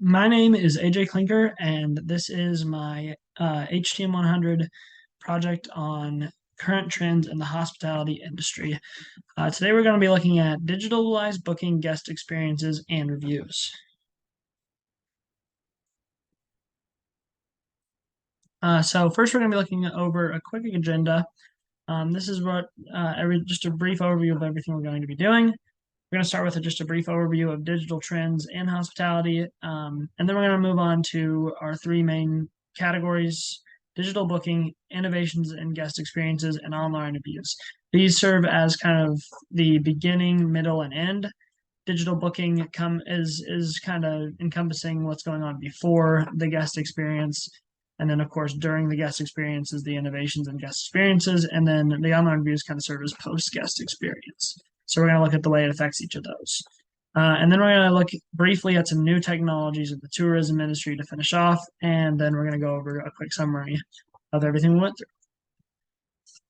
My name is AJ Klinker, and this is my HTM 100 project on current trends in the hospitality industry. Today, we're going to be looking at digitalized booking, guest experiences, and reviews. So first, we're going to be looking over a quick agenda. This is what just a brief overview of everything we're going to be doing. We're going to start with just a brief overview of digital trends in hospitality, and then we're going to move on to our three main categories: digital booking, innovations in guest experiences, and online reviews. These serve as kind of the beginning, middle, and end. Digital booking is kind of encompassing what's going on before the guest experience, and then of course during the guest experience is the innovations and guest experiences, and then the online reviews kind of serve as post guest experience. So we're going to look at the way it affects each of those. And then we're going to look briefly at some new technologies of the tourism industry to finish off, and then we're going to go over a quick summary of everything we went through.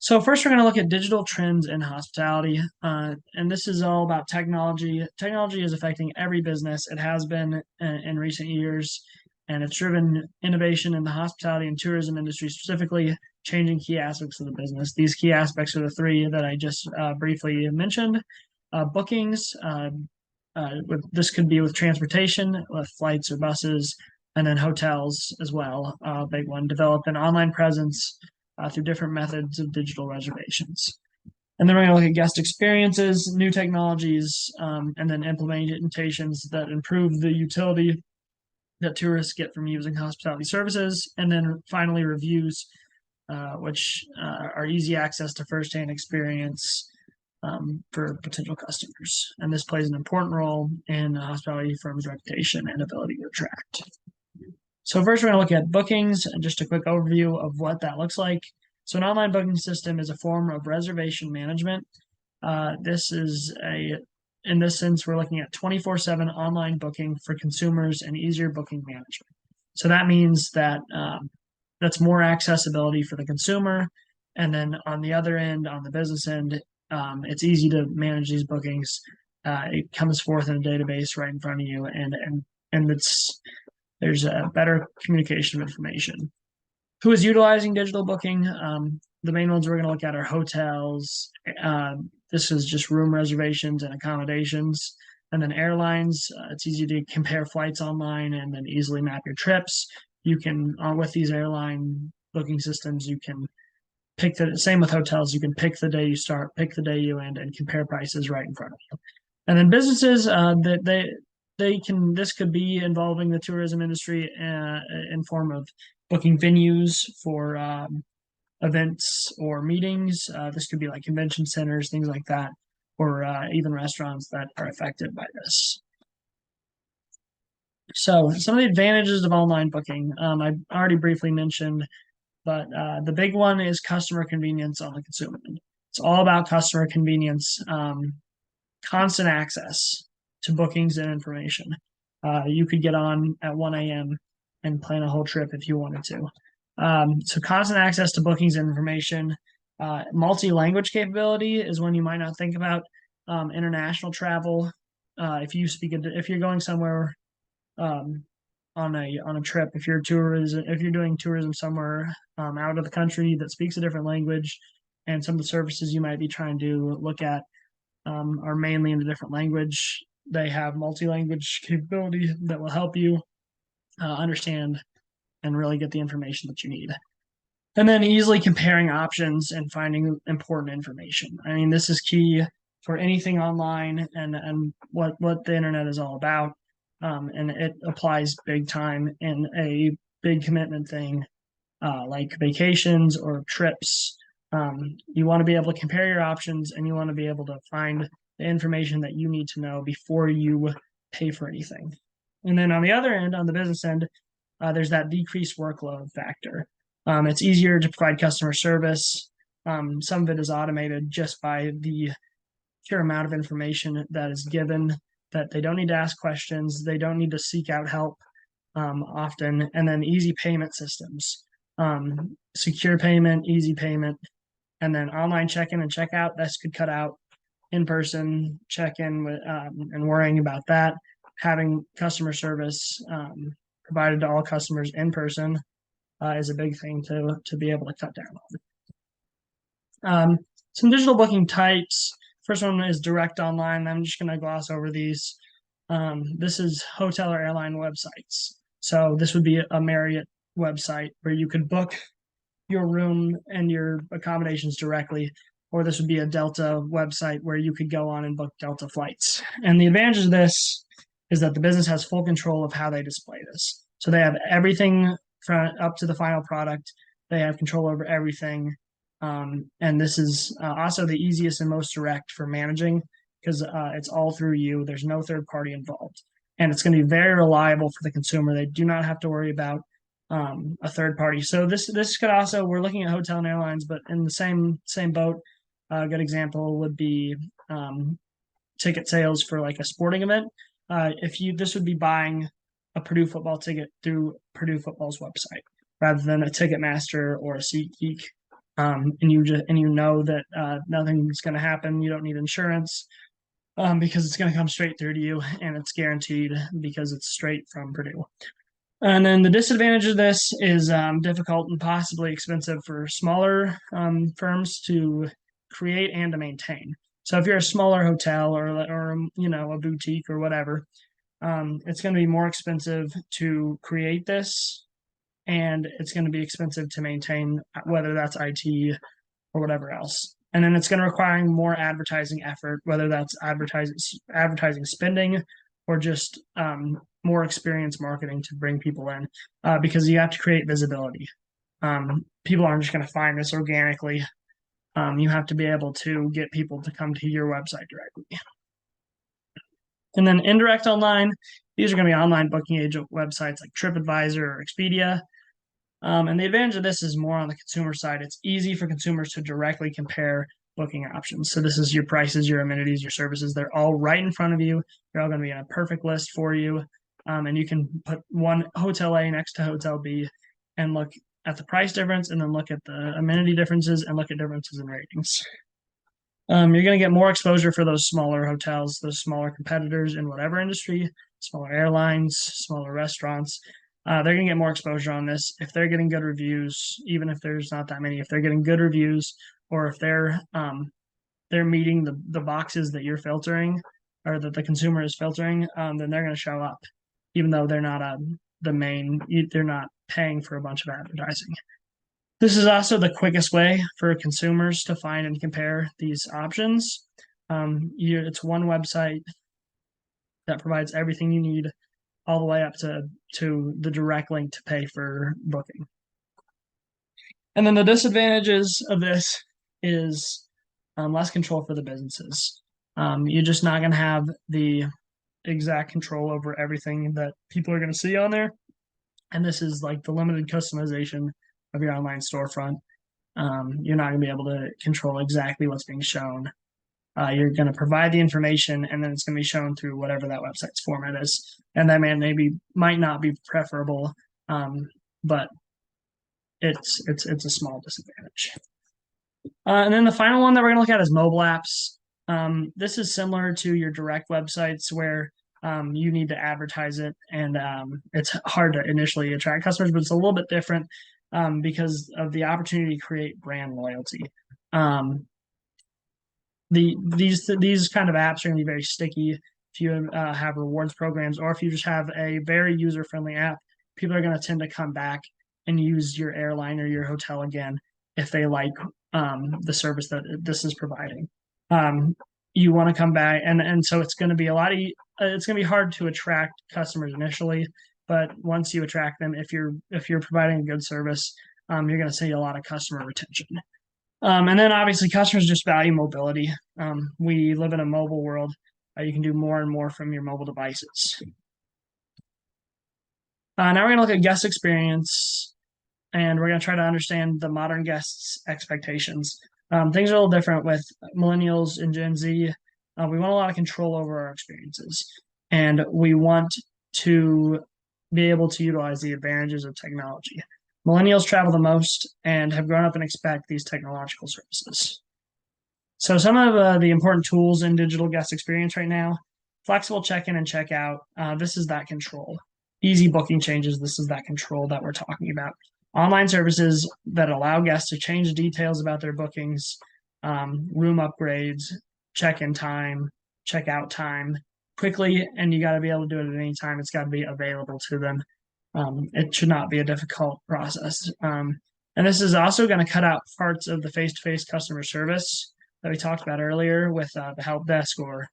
So first, we're going to look at digital trends in hospitality, and this is all about technology. Technology is affecting every business. It has been in recent years, and it's driven innovation in the hospitality and tourism industry, specifically changing key aspects of the business. These key aspects are the three that I just briefly mentioned. Bookings, this could be with transportation, with flights or buses, and then hotels as well. Big one, develop an online presence through different methods of digital reservations. And then we're going to look at guest experiences, new technologies, and then implementations that improve the utility that tourists get from using hospitality services. And then finally, reviews, which are easy access to firsthand experience for potential customers. And this plays an important role in a hospitality firm's reputation and ability to attract. So first, we're going to look at bookings and just a quick overview of what that looks like. So an online booking system is a form of reservation management. In this sense, we're looking at 24/7 online booking for consumers and easier booking management. So that means that that's more accessibility for the consumer. And then on the other end, on the business end, it's easy to manage these bookings. It comes forth in a database right in front of you, and there's a better communication of information. Who is utilizing digital booking? The main ones we're going to look at are hotels. This is just room reservations and accommodations. And then airlines. It's easy to compare flights online and then easily map your trips. You can, with these airline booking systems, you can pick the same with hotels. You can pick the day you start, pick the day you end, and compare prices right in front of you. And then businesses, they can, this could be involving the tourism industry in form of booking venues for events or meetings. This could be like convention centers, things like that, or even restaurants that are affected by this. So some of the advantages of online booking, I already briefly mentioned, but the big one is customer convenience on the consumer end. It's all about customer convenience, constant access to bookings and information. You could get on at 1 a.m. and plan a whole trip if you wanted to. So constant access to bookings and information. Multi-language capability is one you might not think about. International travel. If you're going somewhere on a trip, if you're doing tourism somewhere out of the country that speaks a different language, and some of the services you might be trying to look at are mainly in a different language. They have multi-language capability that will help you understand and really get the information that you need. And then easily comparing options and finding important information. I mean, this is key for anything online and what the internet is all about. And it applies big time in a big commitment thing like vacations or trips. You want to be able to compare your options, and you want to be able to find the information that you need to know before you pay for anything. And then on the other end, on the business end, there's that decreased workload factor. It's easier to provide customer service. Some of it is automated just by the pure amount of information that is given, that they don't need to ask questions. They don't need to seek out help often. And then easy payment systems, secure payment, easy payment, and then online check-in and check-out. This could cut out in-person check-in and worrying about that. having customer service provided to all customers in person is a big thing to be able to cut down on. Some digital booking types. First one is direct online. I'm just going to gloss over these. This is hotel or airline websites. So this would be a Marriott website where you could book your room and your accommodations directly, or this would be a Delta website where you could go on and book Delta flights. And the advantage of this is that the business has full control of how they display this. So they have everything from up to the final product. They have control over everything. And this is also the easiest and most direct for managing because it's all through you. There's no third party involved. And it's going to be very reliable for the consumer. They do not have to worry about a third party. So this could also, we're looking at hotel and airlines, but in the same boat. A good example would be ticket sales for like a sporting event. This would be buying a Purdue football ticket through Purdue football's website rather than a Ticketmaster or a SeatGeek. And you know that nothing's going to happen. You don't need insurance because it's going to come straight through to you, and it's guaranteed because it's straight from Purdue. And then the disadvantage of this is difficult and possibly expensive for smaller firms to create and to maintain. So if you're a smaller hotel or a boutique or whatever, it's going to be more expensive to create this, and it's going to be expensive to maintain, whether that's IT or whatever else. And then it's going to require more advertising effort, whether that's advertising spending or just more experience marketing to bring people in, because you have to create visibility. People aren't just going to find this organically. You have to be able to get people to come to your website directly. And then indirect online, these are going to be online booking agent websites like TripAdvisor or Expedia. And the advantage of this is more on the consumer side. It's easy for consumers to directly compare booking options. So this is your prices, your amenities, your services. They're all right in front of you. They're all going to be in a perfect list for you. And you can put one Hotel A next to Hotel B and look at the price difference and then look at the amenity differences and look at differences in ratings. You're going to get more exposure for those smaller hotels, those smaller competitors in whatever industry, smaller airlines, smaller restaurants. They're going to get more exposure on this if they're getting good reviews, even if there's not that many. If they're getting good reviews, or if they're meeting the boxes that you're filtering or that the consumer is filtering, then they're going to show up, even though they're not they're not paying for a bunch of advertising. This is also the quickest way for consumers to find and compare these options. It's one website that provides everything you need, all the way up to the direct link to pay for booking. And then the disadvantages of this is less control for the businesses. You're just not going to have the exact control over everything that people are going to see on there. And this is like the limited customization of your online storefront. You're not going to be able to control exactly what's being shown. You're going to provide the information, and then it's going to be shown through whatever that website's format is. And that might not be preferable, but it's a small disadvantage. And then the final one that we're going to look at is mobile apps. This is similar to your direct websites where you need to advertise it, and it's hard to initially attract customers, but it's a little bit different because of the opportunity to create brand loyalty. These kind of apps are going to be very sticky. If you have rewards programs, or if you just have a very user-friendly app, people are going to tend to come back and use your airline or your hotel again if they like the service that this is providing. You want to come back, and so it's going to be it's going to be hard to attract customers initially, but once you attract them, if you're providing a good service, you're going to see a lot of customer retention. And then obviously customers just value mobility. We live in a mobile world. You can do more and more from your mobile devices. Now we're going to look at guest experience, and we're going to try to understand the modern guests' expectations. Things are a little different with millennials and Gen Z. We want a lot of control over our experiences, and we want to be able to utilize the advantages of technology. Millennials travel the most and have grown up and expect these technological services. So some of the important tools in digital guest experience right now Flexible check-in and check-out. This is that control. Easy booking changes. This is that control that we're talking about. Online services that allow guests to change details about their bookings, room upgrades, check-in time, check-out time quickly, and you got to be able to do it at any time. It's got to be available to them. It should not be a difficult process. And this is also going to cut out parts of the face-to-face customer service that we talked about earlier with the help desk or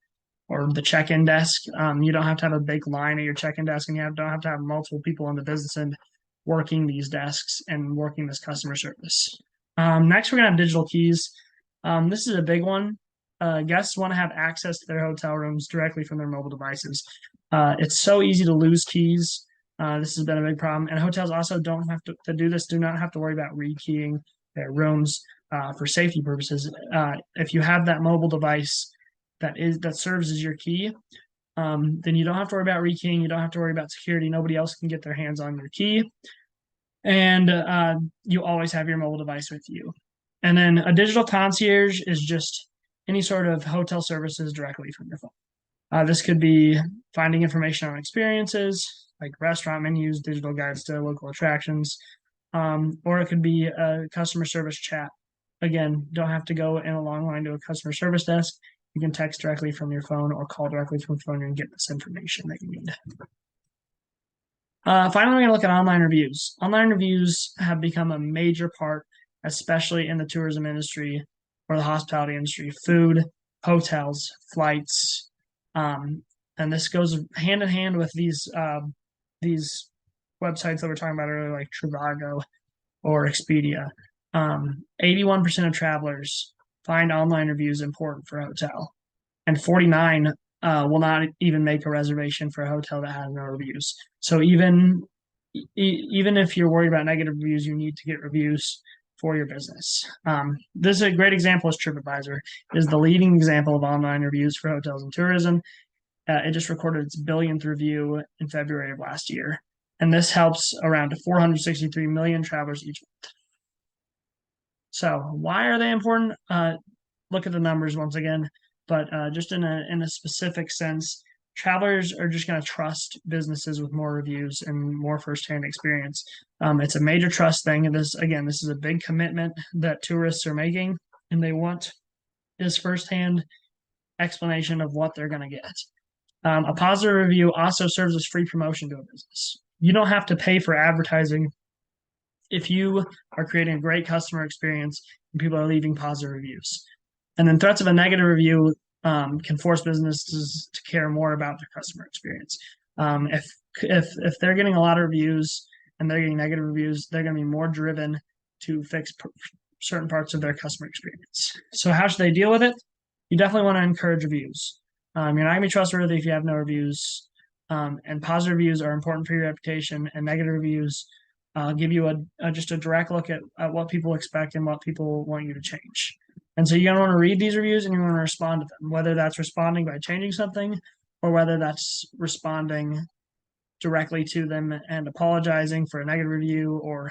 the check-in desk. You don't have to have a big line at your check-in desk, and don't have to have multiple people in the business end working these desks and working this customer service. Next, we're gonna have digital keys. This is a big one. Guests want to have access to their hotel rooms directly from their mobile devices. It's so easy to lose keys. This has been a big problem, and hotels also don't have to do this. Do not have to worry about rekeying their rooms for safety purposes. If you have that mobile device that serves as your key, then you don't have to worry about rekeying. You don't have to worry about security. Nobody else can get their hands on your key, and you always have your mobile device with you. And then a digital concierge is just any sort of hotel services directly from your phone. This could be finding information on experiences like restaurant menus, digital guides to local attractions, or it could be a customer service chat. Again, don't have to go in a long line to a customer service desk. You can text directly from your phone or call directly from your phone and get this information that you need. Finally, we're going to look at online reviews. Online reviews have become a major part, especially in the tourism industry or the hospitality industry, food, hotels, flights. And this goes hand in hand with these websites that we're talking about earlier, like Trivago or Expedia. 81% of travelers find online reviews important for a hotel, and 49 will not even make a reservation for a hotel that has no reviews. So even if you're worried about negative reviews, you need to get reviews for your business. This is a great example. Is TripAdvisor is the leading example of online reviews for hotels and tourism. It just recorded its billionth review in February of last year, and this helps around 463 million travelers each month. So why are they important? Look at the numbers once again, but just in a specific sense, travelers are just going to trust businesses with more reviews and more firsthand experience. It's a major trust thing, and this is a big commitment that tourists are making, and they want this firsthand explanation of what they're going to get. A positive review also serves as free promotion to a business. You don't have to pay for advertising if you are creating a great customer experience and people are leaving positive reviews. And then threats of a negative review can force businesses to care more about their customer experience. If they're getting a lot of reviews and they're getting negative reviews, they're going to be more driven to fix certain parts of their customer experience. So how should they deal with it? You definitely want to encourage reviews. You're not going to be trustworthy if you have no reviews. And positive reviews are important for your reputation, and negative reviews give you just a direct look at what people expect and what people want you to change. And so you're going to want to read these reviews and you want to respond to them, whether that's responding by changing something or whether that's responding directly to them and apologizing for a negative review or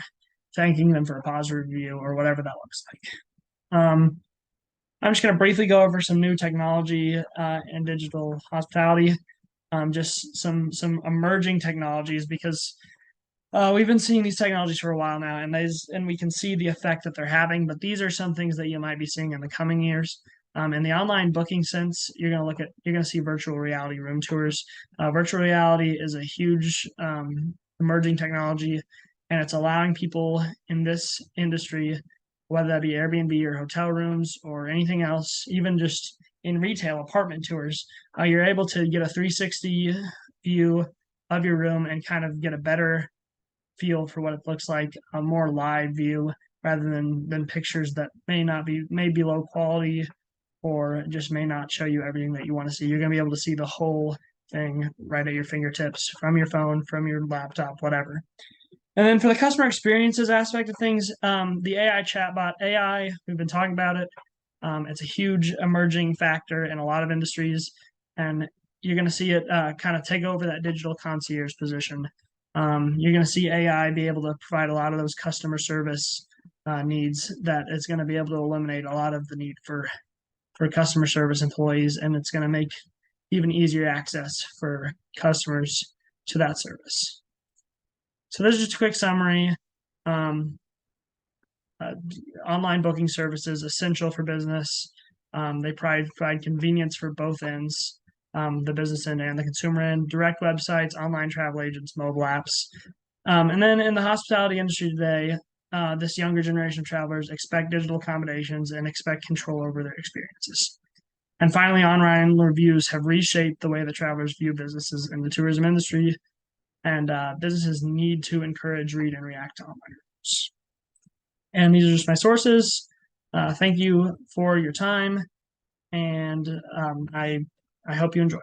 thanking them for a positive review or whatever that looks like. I'm just going to briefly go over some new technology in digital hospitality, just some emerging technologies, because we've been seeing these technologies for a while now, and we can see the effect that they're having. But these are some things that you might be seeing in the coming years. In the online booking sense, you're going to see virtual reality room tours. Virtual reality is a huge emerging technology, and it's allowing people in this industry, whether that be Airbnb or hotel rooms or anything else, even just in retail apartment tours, you're able to get a 360 view of your room and kind of get a better feel for what it looks like, a more live view rather than pictures that may be low quality or just may not show you everything that you want to see. You're going to be able to see the whole thing right at your fingertips from your phone, from your laptop, whatever. And then for the customer experiences aspect of things, the AI chatbot, AI, we've been talking about it. It's a huge emerging factor in a lot of industries, and you're going to see it kind of take over that digital concierge position. You're going to see AI be able to provide a lot of those customer service needs that it's going to be able to eliminate a lot of the need for customer service employees, and it's going to make even easier access for customers to that service. So this is just a quick summary. Online booking services essential for business. They provide convenience for both ends, the business end and the consumer end. Direct websites, online travel agents, mobile apps. And then in the hospitality industry today, this younger generation of travelers expect digital accommodations and expect control over their experiences. And finally, online reviews have reshaped the way that travelers view businesses in the tourism industry, and businesses need to encourage, read, and react to online reviews. And these are just my sources. Thank you for your time, and I hope you enjoyed.